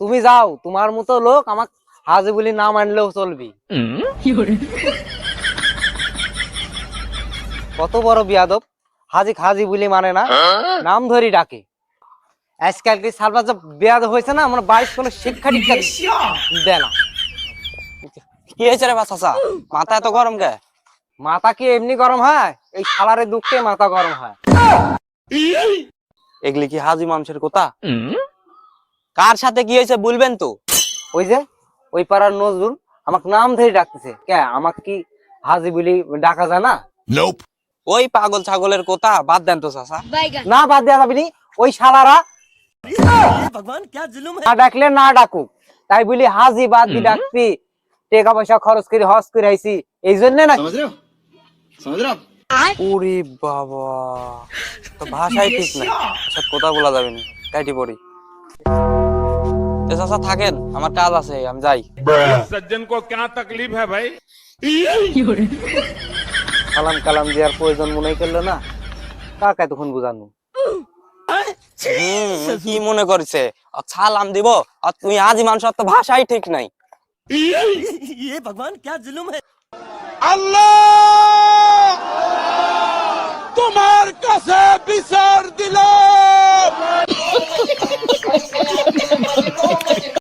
তুমি যাও, তোমার মতো লোক আমাক হাজি বলি না মানলেও চলবি। কত বড় বিয়াদব, হাজি হাজি বলি মানে না, নাম ধরি ডাকে। আজকাল কি সালবাজ বিয়াদব হয়েছে না, আমার বাড়ির কোনো শিক্ষা দীক্ষা দেয় না। কি হয়েছে রে চাচা, মাথা এত গরম কে? মাথা কি এমনি গরম হয়? এই শালারে দুঃখে মাথা গরম হয়। এগুলি কি হাজি মানুষের কথা? কার সাথে কি হয়েছে বলবেন তো? ওই যে ওই পাড়ার নজরুল আমাকে নাম ধরে ডাকতেছে। কে আমাকে কি হাজি বলি ডাকা যায় না? ওই পাগল ছাগলের কথা বাদ দেন তো চাচা। না বাদ দেওয়া যাবে নি। ওই শালারা না ডাকলে না ডাকুক, তাই বলি হাজি বাদ দি ডাকছি, টাকা পয়সা খরচ করে হজ করে আইছি, এই জন্য না। ওরে বাবা, তো ভাষাই ঠিক না, সব কথা বলা যাবে না, কাইটি পড়ি। চাচা থাকেন, আমার কাজ আছে, আমি যাই। सज्जन को क्या तकलीफ है भाई? সালাম কালাম দেওয়ার প্রয়োজন মনে করলো না, কাকা তখন বুঝানো। কি মনে করছে সালাম দিব, আর তুই হাজি মানুষ, তো ভাষাই ঠিক নাই। अल्लाह तुम्हार कसे